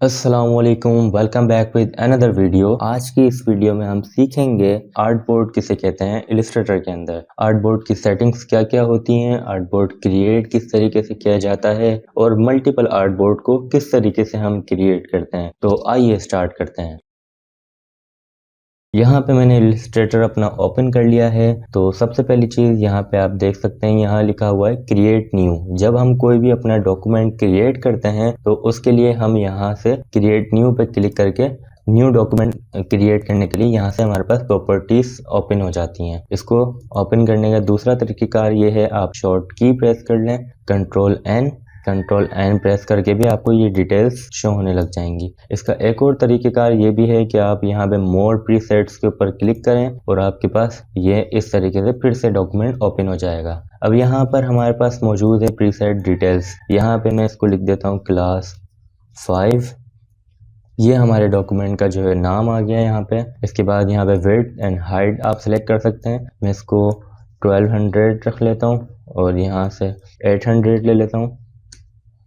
अस्सलामुअलैकुम, welcome back with another video. आज की इस वीडियो में हम सीखेंगे आर्ट बोर्ड किसे कहते हैं इलिस्ट्रेटर के अंदर। आर्ट बोर्ड की सेटिंग्स क्या क्या होती हैं, आर्ट बोर्ड क्रिएट किस तरीके से किया जाता है और मल्टीपल आर्ट बोर्ड को किस तरीके से हम क्रिएट करते हैं। तो आइए स्टार्ट करते हैं। यहाँ पे मैंने इलिस्ट्रेटर अपना ओपन कर लिया है। तो सबसे पहली चीज़ यहाँ पे आप देख सकते हैं, यहाँ लिखा हुआ है क्रिएट न्यू। जब हम कोई भी अपना डॉक्यूमेंट क्रिएट करते हैं तो उसके लिए हम यहाँ से क्रिएट न्यू पे क्लिक करके न्यू डॉक्यूमेंट क्रिएट करने के लिए यहाँ से हमारे पास प्रॉपर्टीज ओपन हो जाती हैं। इसको ओपन करने का दूसरा तरीक़ाकार ये है, आप शॉर्ट की प्रेस कर लें, कंट्रोल एन प्रेस करके भी आपको ये डिटेल्स शो होने लग जाएंगी। इसका एक और तरीक़ेकार ये भी है कि आप यहाँ पे मोर प्रीसेट्स के ऊपर क्लिक करें और आपके पास ये इस तरीके से फिर से डॉक्यूमेंट ओपन हो जाएगा। अब यहाँ पर हमारे पास मौजूद है प्रीसेट डिटेल्स। यहाँ पे मैं इसको लिख देता हूँ क्लास 5। ये हमारे डॉक्यूमेंट का जो है नाम आ गया यहाँ पे। इसके बाद यहाँ पे विड्थ एंड हाइट आप सेलेक्ट कर सकते हैं। मैं इसको 1200 रख लेता हूँ और यहाँ से 800 ले लेता हूँ।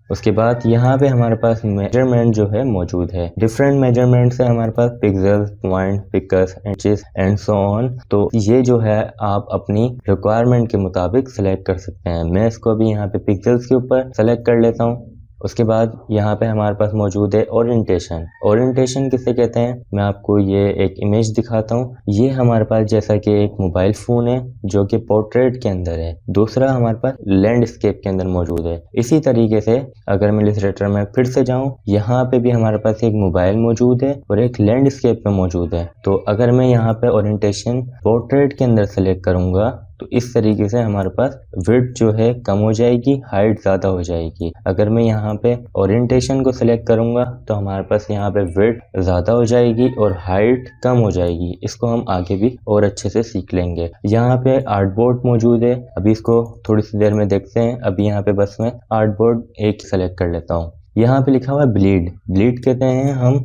उसके बाद यहाँ पे हमारे पास मेजरमेंट जो है मौजूद है। डिफरेंट मेजरमेंट है हमारे पास, pixels, point, picas, inches and so on. तो ये जो है आप अपनी रिक्वायरमेंट के मुताबिक सेलेक्ट कर सकते हैं। मैं इसको अभी यहाँ पे पिक्सेल्स के ऊपर सेलेक्ट कर लेता हूँ। उसके बाद यहाँ पे हमारे पास मौजूद है ओरिएंटेशन। ओरिएंटेशन किसे कहते हैं, मैं आपको ये एक इमेज दिखाता हूँ। ये हमारे पास जैसा कि एक मोबाइल फ़ोन है जो कि पोर्ट्रेट के अंदर है, दूसरा हमारे पास लैंडस्केप के अंदर मौजूद है। इसी तरीके से अगर मैं इलिस्ट्रेटर में फिर से जाऊँ, यहाँ पे भी हमारे पास एक मोबाइल मौजूद है और एक लैंडस्केप में मौजूद है। तो अगर मैं यहाँ पे ओरिएंटेशन पोर्ट्रेट के अंदर सेलेक्ट करूँगा तो इस तरीके से हमारे पास विड्थ जो है कम हो जाएगी, हाइट ज़्यादा हो जाएगी। अगर मैं यहाँ पे ओरिएंटेशन को सिलेक्ट करूँगा तो हमारे पास यहाँ पे विड्थ ज़्यादा हो जाएगी और हाइट कम हो जाएगी। इसको हम आगे भी और अच्छे से सीख लेंगे। यहाँ पे आर्ट बोर्ड मौजूद है, अभी इसको थोड़ी सी देर में देखते हैं। अभी यहाँ पे बस मैं आर्ट बोर्ड एक सेलेक्ट कर लेता हूँ। यहाँ पे लिखा हुआ है ब्लीड कहते हैं हम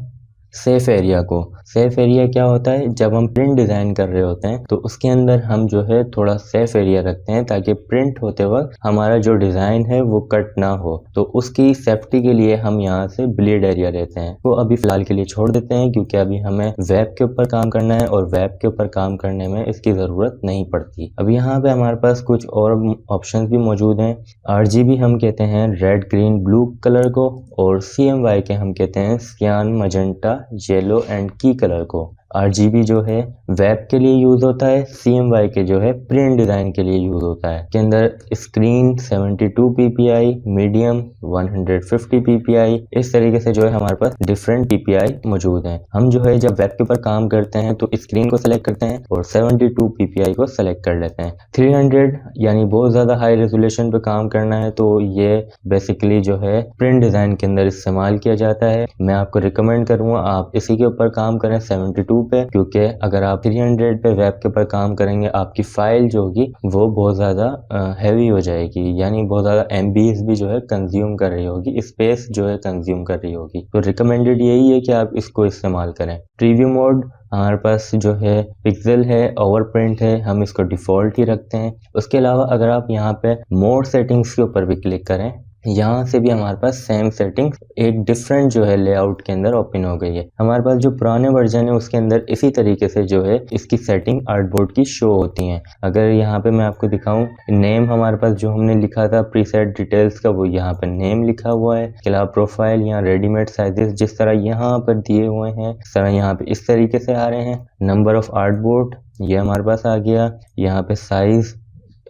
सेफ एरिया को। सेफ एरिया क्या होता है, जब हम प्रिंट डिज़ाइन कर रहे होते हैं तो उसके अंदर हम जो है थोड़ा सेफ एरिया रखते हैं ताकि प्रिंट होते वक्त हमारा जो डिज़ाइन है वो कट ना हो। तो उसकी सेफ्टी के लिए हम यहाँ से ब्लीड एरिया लेते हैं। तो अभी फ़िलहाल के लिए छोड़ देते हैं क्योंकि अभी हमें वेब के ऊपर काम करना है और वेब के ऊपर काम करने में इसकी ज़रूरत नहीं पड़ती। अब यहाँ पे हमारे पास कुछ और ऑप्शन भी मौजूद हैं। RGB हम कहते हैं रेड, ग्रीन, ब्लू कलर को, और CMY के हम कहते हैं सियान, मजेंटा, येलो एंड की कलर को। RGB जो है वेब के लिए यूज़ होता है, CMY के जो है प्रिंट डिज़ाइन के लिए यूज़ होता है। के अंदर स्क्रीन 72 ppi, मीडियम 150 ppi, इस तरीके से जो है हमारे पास डिफरेंट ppi मौजूद हैं। हम जो है जब वेब के ऊपर काम करते हैं तो स्क्रीन को सेलेक्ट करते हैं और 72 ppi को सेलेक्ट कर लेते हैं। 300 यानी बहुत ज़्यादा हाई रेजोल्यूशन पे काम करना है तो ये बेसिकली जो है प्रिंट डिज़ाइन के अंदर इस्तेमाल किया जाता है। मैं आपको रिकमेंड करूँगा आप इसी के ऊपर काम करें 72 पे, क्योंकि अगर आप 300 पे वेब के ऊपर काम करेंगे आपकी फाइल जो होगी वो बहुत ज़्यादा हैवी हो जाएगी, यानी बहुत ज़्यादा MBs भी जो है कंज्यूम कर रही होगी, स्पेस जो है कंज्यूम कर रही होगी। तो रिकमेंडेड यही है कि आप इसको इस्तेमाल करें। प्रीव्यू मोड हमारे पास जो है पिक्सल है, ओवर प्रिंट है, हम इसको डिफ़ॉल्ट ही रखते हैं। उसके अलावा अगर आप यहाँ पे मोड सेटिंग्स के ऊपर भी क्लिक करें, यहाँ से भी हमारे पास सेम सेटिंग्स एक डिफरेंट जो है लेआउट के अंदर ओपन हो गई है। हमारे पास जो पुराने वर्जन है उसके अंदर इसी तरीके से जो है इसकी सेटिंग आर्टबोर्ड की शो होती हैं। अगर यहाँ पे मैं आपको दिखाऊं, नेम हमारे पास जो हमने लिखा था प्रीसेट डिटेल्स का वो यहाँ पर नेम लिखा हुआ है। इसके अलावा प्रोफाइल, यहाँ रेडीमेड साइजेस जिस तरह यहाँ पर दिए हुए हैं इस तरह यहाँ पे इस तरीके से आ रहे हैं। नंबर ऑफ आर्टबोर्ड ये हमारे पास आ गया। यहाँ पे साइज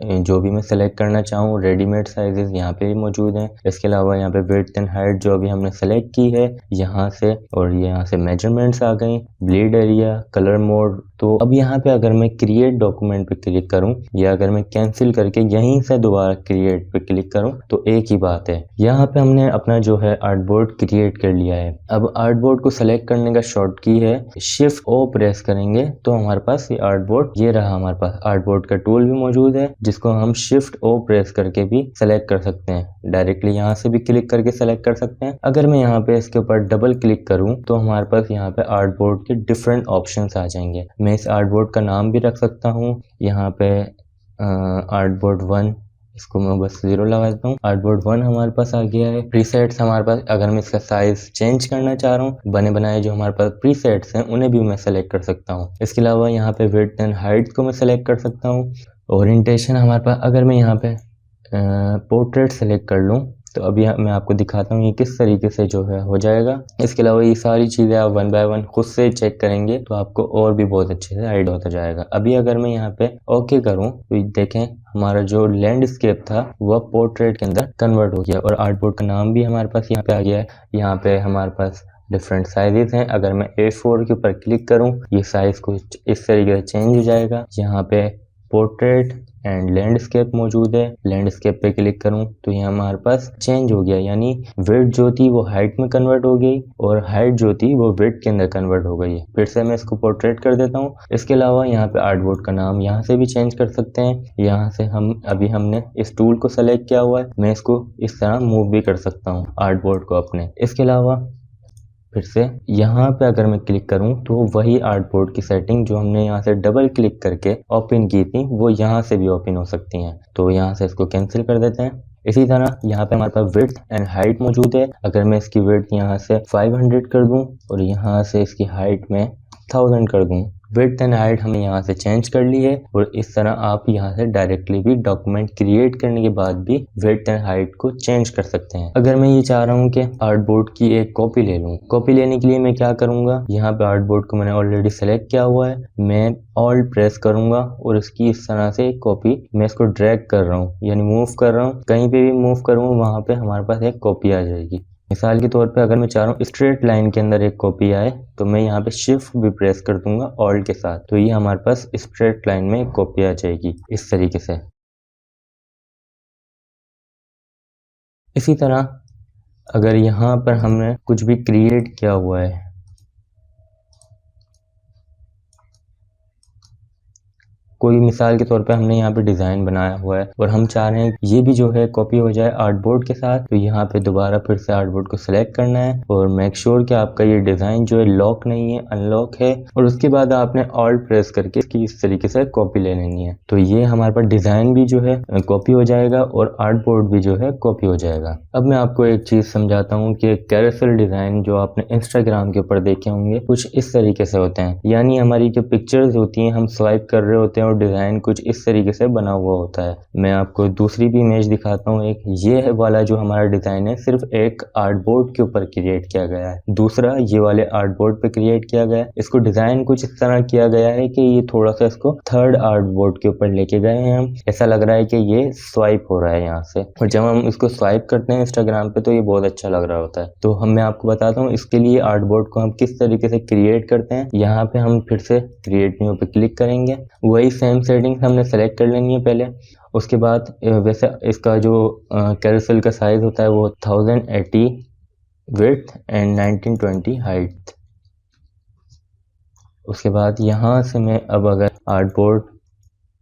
जो भी मैं सेलेक्ट करना चाहूँ, रेडीमेड साइजेस यहाँ पे मौजूद हैं। इसके अलावा यहाँ पे विड्थ एंड हाइट जो अभी हमने सेलेक्ट की है यहाँ से, और यहाँ से मेजरमेंट्स आ गई, ब्लीड एरिया, कलर मोड। तो अब यहाँ पे अगर मैं क्रिएट डॉक्यूमेंट पे क्लिक करूँ या अगर मैं कैंसिल करके यहीं से दोबारा क्रिएट पे क्लिक करूँ तो एक ही बात है। यहाँ पे हमने अपना जो है आर्टबोर्ड क्रिएट कर लिया है। अब आर्टबोर्ड को सेलेक्ट करने का शॉर्ट की है शिफ्ट O प्रेस करेंगे तो हमारे पास ये आर्टबोर्ड ये रहा। हमारे पास आर्टबोर्ड का टूल भी मौजूद है जिसको हम शिफ्ट O प्रेस करके भी सेलेक्ट कर सकते हैं। डायरेक्टली यहाँ से भी क्लिक करके सेलेक्ट कर सकते हैं। अगर मैं यहाँ पे इसके ऊपर डबल क्लिक करूँ तो हमारे पास यहाँ पे आर्टबोर्ड के डिफरेंट ऑप्शंस आ जाएंगे। मैं इस आर्टबोर्ड का नाम भी रख सकता हूँ। यहाँ पे आर्टबोर्ड 1 इसको मैं बस 0 लगा देता हूँ। आर्टबोर्ड 1 हमारे पास आ गया है। प्रीसेट्स हमारे पास, अगर मैं इसका साइज चेंज करना चाह रहा हूँ, बने बनाए जो हमारे पास प्रीसेट्स हैं उन्हें भी मैं सेलेक्ट कर सकता हूँ। इसके अलावा यहाँ पे विड्थ एंड हाइट को मैं सेलेक्ट कर सकता हूँ। ओरिएंटेशन हमारे पास, अगर मैं यहाँ पे पोर्ट्रेट सेलेक्ट कर लूँ तो अभी मैं आपको दिखाता हूँ ये किस तरीके से जो है हो जाएगा। इसके अलावा ये सारी चीज़ें आप 1 बाय 1 खुद से चेक करेंगे तो आपको और भी बहुत अच्छे से आइडिया होता जाएगा। अभी अगर मैं यहाँ पे ओके करूँ तो देखें हमारा जो लैंडस्केप था वह पोर्ट्रेट के अंदर कन्वर्ट हो गया और आर्टबोर्ड का नाम भी हमारे पास यहाँ पे आ गया है। यहाँ पे हमारे पास डिफरेंट साइजेस हैं। अगर मैं A4 के ऊपर क्लिक करूँ ये साइज कुछ इस तरीके से चेंज हो जाएगा। यहाँ पे पोर्ट्रेट एंड लैंडस्केप मौजूद है। लैंडस्केप पे क्लिक करूं तो ये हमारे पास चेंज हो गया, यानी विड्थ जो थी वो हाइट में कन्वर्ट हो गई और हाइट जो थी वो विड्थ के अंदर कन्वर्ट हो गई। फिर से मैं इसको पोर्ट्रेट कर देता हूं। इसके अलावा यहाँ पे आर्टबोर्ड का नाम यहाँ से भी चेंज कर सकते हैं। यहाँ से हमने इस टूल को सेलेक्ट किया हुआ है, मैं इसको इस तरह मूव भी कर सकता हूँ आर्टबोर्ड को अपने। इसके अलावा फिर से यहाँ पे अगर मैं क्लिक करूँ तो वही आर्टबोर्ड की सेटिंग जो हमने यहाँ से डबल क्लिक करके ओपन की थी वो यहाँ से भी ओपन हो सकती हैं। तो यहाँ से इसको कैंसिल कर देते हैं। इसी तरह यहाँ पे हमारे पास विड्थ एंड हाइट मौजूद है। अगर मैं इसकी विड्थ यहाँ से 500 कर दूँ और यहाँ से इसकी हाइट में 1000 कर दूँ, विड्थ एंड हाइट हमने यहाँ से चेंज कर ली है। और इस तरह आप यहाँ से डायरेक्टली भी डॉक्यूमेंट क्रिएट करने के बाद भी विड्थ एंड हाइट को चेंज कर सकते हैं। अगर मैं ये चाह रहा हूँ कि आर्टबोर्ड की एक कॉपी ले लूँ, कॉपी लेने के लिए मैं क्या करूँगा, यहाँ पे आर्टबोर्ड को मैंने ऑलरेडी सेलेक्ट किया हुआ है, मैं ऑल्ट प्रेस करूँगा और इसकी इस तरह से एक कॉपी मैं इसको ड्रैग कर रहा हूँ, यानी मूव कर रहा हूँ। कहीं पे भी मूव करूँ वहाँ पे हमारे पास एक कॉपी आ जाएगी। मिसाल के तौर पे अगर मैं चाह रहा हूँ स्ट्रेट लाइन के अंदर एक कॉपी आए तो मैं यहाँ पे शिफ्ट भी प्रेस कर दूंगा ऑल्ट के साथ, तो ये हमारे पास स्ट्रेट लाइन में एक कॉपी आ जाएगी इस तरीके से। इसी तरह अगर यहाँ पर हमने कुछ भी क्रिएट किया हुआ है, कोई मिसाल के तौर पे हमने यहाँ पे डिज़ाइन बनाया हुआ है और हम चाह रहे हैं ये भी जो है कॉपी हो जाए आर्टबोर्ड के साथ, तो यहाँ पे दोबारा फिर से आर्टबोर्ड को सिलेक्ट करना है और मेक श्योर कि आपका ये डिज़ाइन जो है लॉक नहीं है, अनलॉक है। और उसके बाद आपने ऑल्ट प्रेस करके इसकी इस तरीके से कॉपी ले लेनी है, तो ये हमारे पास डिज़ाइन भी जो है कॉपी हो जाएगा और आर्टबोर्ड भी जो है कॉपी हो जाएगा। अब मैं आपको एक चीज़ समझाता हूँ कि कैरोसेल डिज़ाइन जो आपने इंस्टाग्राम के ऊपर देखे होंगे कुछ इस तरीके से होते हैं, यानी हमारी जो पिक्चर्स होती हैं हम स्वाइप कर रहे होते हैं और डिज़ाइन कुछ इस तरीके से बना हुआ होता है। मैं आपको दूसरी भी इमेज दिखाता हूँ। एक ये वाला जो हमारा डिज़ाइन है सिर्फ एक आर्टबोर्ड के ऊपर क्रिएट किया गया है, दूसरा ये वाले आर्टबोर्ड पे क्रिएट किया गया है। इसको डिज़ाइन कुछ इस तरह किया गया है कि ये थोड़ा सा इसको थर्ड आर्टबोर्ड के ऊपर लेके गए हैं हम, ऐसा लग रहा है कि ये स्वाइप हो रहा है यहाँ से, और जब हम इसको स्वाइप करते हैं इंस्टाग्राम पे तो ये बहुत अच्छा लग रहा होता है। तो मैं आपको बताता हूँ इसके लिए आर्टबोर्ड को हम किस तरीके से क्रिएट करते हैं। यहाँ पे हम फिर से क्रिएट न्यू पे क्लिक करेंगे, वही सेम सेटिंग्स हमने सेलेक्ट कर लेनी है पहले। उसके बाद वैसे इसका जो कैरोसेल का साइज होता है वो 1080 विड्थ एंड 1920 हाइट। उसके बाद यहाँ से मैं अब अगर आर्टबोर्ड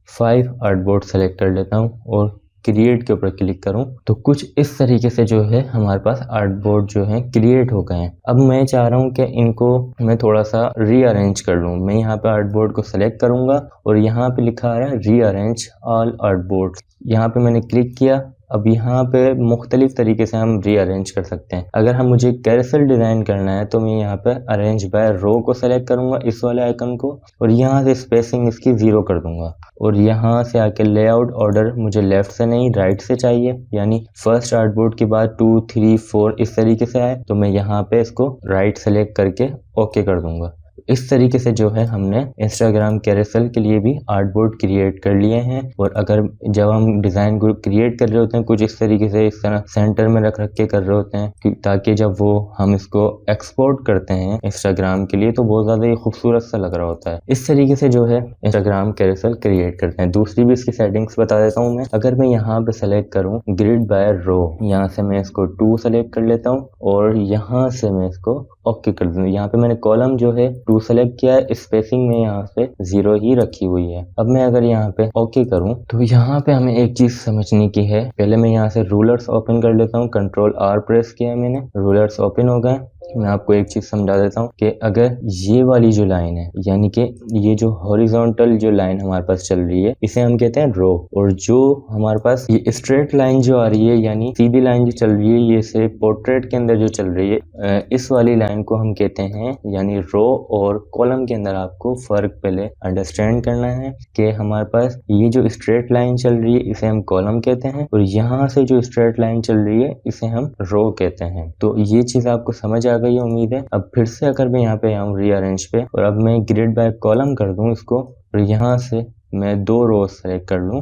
5 आर्टबोर्ड सेलेक्ट कर लेता हूँ और क्रिएट के ऊपर क्लिक करूं तो कुछ इस तरीके से जो है हमारे पास आर्टबोर्ड जो है क्रिएट हो गए हैं। अब मैं चाह रहा हूं कि इनको मैं थोड़ा सा रीअरेंज कर लूं। मैं यहाँ पे आर्टबोर्ड को सेलेक्ट करूंगा और यहाँ पे लिखा आ रहा है रीअरेंज ऑल आर्टबोर्ड, यहाँ पे मैंने क्लिक किया। अब यहाँ पे मुख्तलिफ तरीके से हम रीअरेंज कर सकते हैं। अगर हम मुझे कैरोसेल डिज़ाइन करना है तो मैं यहाँ पे अरेंज बाय रो को सेलेक्ट करूँगा, इस वाले आइकन को, और यहाँ से स्पेसिंग इसकी 0 कर दूंगा। और यहाँ से आके लेआउट ऑर्डर मुझे लेफ्ट से नहीं राइट से चाहिए, यानी फर्स्ट आर्टबोर्ड के बाद 2, 3, 4 इस तरीके से आए, तो मैं यहाँ पे इसको राइट सेलेक्ट करके ओके कर दूंगा। इस तरीके से जो है हमने इंस्टाग्राम कैरोसेल के लिए भी आर्टबोर्ड क्रिएट कर लिए हैं। और अगर जब हम डिज़ाइन को क्रिएट कर रहे होते हैं कुछ इस तरीके से इस तरह सेंटर में रख के कर रहे होते हैं ताकि जब वो हम इसको एक्सपोर्ट करते हैं इंस्टाग्राम के लिए तो बहुत ज़्यादा ही खूबसूरत सा लग रहा होता है। इस तरीके से जो है इंस्टाग्राम कैरोसेल क्रिएट करते हैं। दूसरी भी इसकी सेटिंग्स बता देता हूँ मैं। अगर मैं यहाँ पे सेलेक्ट करूँ ग्रिड बाय रो, यहाँ से मैं इसको 2 सेलेक्ट कर लेता हूँ और यहाँ से मैं इसको ओके कर दूँ। यहाँ पे मैंने कॉलम जो है 2 सेलेक्ट किया है, स्पेसिंग में यहाँ पे 0 ही रखी हुई है। अब मैं अगर यहाँ पे ओके करूँ तो यहाँ पे हमें एक चीज समझने की है। पहले मैं यहाँ से रूलर्स ओपन कर लेता हूँ, कंट्रोल R प्रेस किया मैंने, रूलर्स ओपन हो गए। मैं आपको एक चीज समझा देता हूँ कि अगर ये वाली जो लाइन है, यानी कि ये जो हॉरिजॉन्टल जो लाइन हमारे पास चल रही है, इसे हम कहते हैं रो, और जो हमारे पास ये स्ट्रेट लाइन जो आ रही है, यानी सीधी लाइन जो चल रही है, ये से पोर्ट्रेट के अंदर जो चल रही है, इस वाली लाइन को हम कहते हैं, यानी रो और कॉलम के अंदर आपको फर्क पहले अंडरस्टैंड करना है कि हमारे पास ये जो स्ट्रेट लाइन चल रही है इसे हम कॉलम कहते हैं, और यहाँ से जो स्ट्रेट लाइन चल रही है इसे हम रो कहते हैं। तो ये चीज आपको समझ आ गई उम्मीद है। अब फिर से अगर मैं यहाँ पे आऊँ रीअरेंज पे, और अब मैं ग्रिड बाय कॉलम कर दूं इसको, और यहाँ से मैं 2 रोज सेलेक्ट कर लूँ,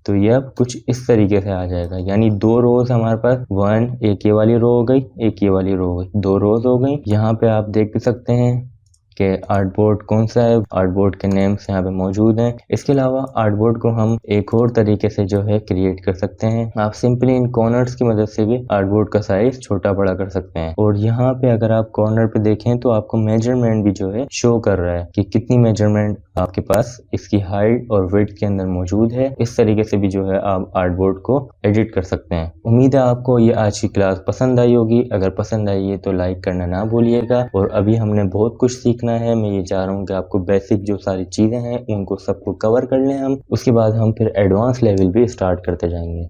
तो ये अब कुछ इस तरीके से आ जाएगा, यानी 2 रोज हमारे पास, 1 एक ये वाली रो हो गई, एक ये वाली रो हो गई, 2 रोज हो गई। यहाँ पे आप देख सकते हैं कि आर्टबोर्ड कौन सा है, आर्टबोर्ड के नेम्स यहाँ पे मौजूद हैं। इसके अलावा आर्टबोर्ड को हम एक और तरीके से जो है क्रिएट कर सकते हैं। आप सिंपली इन कॉर्नर्स की मदद से भी आर्टबोर्ड का साइज छोटा बड़ा कर सकते हैं। और यहाँ पे अगर आप कॉर्नर पे देखें तो आपको मेजरमेंट भी जो है शो कर रहा है कि कितनी मेजरमेंट आपके पास इसकी हाइट और विड्थ के अंदर मौजूद है। इस तरीके से भी जो है आप आर्टबोर्ड को एडिट कर सकते हैं। उम्मीद है आपको ये आज की क्लास पसंद आई होगी। अगर पसंद आई है तो लाइक करना ना भूलिएगा। और अभी हमने बहुत कुछ सीखना है। मैं ये चाह रहा हूँ कि आपको बेसिक जो सारी चीजें हैं उनको सबको कवर कर लें हम, उसके बाद हम फिर एडवांस लेवल भी स्टार्ट करते जाएंगे।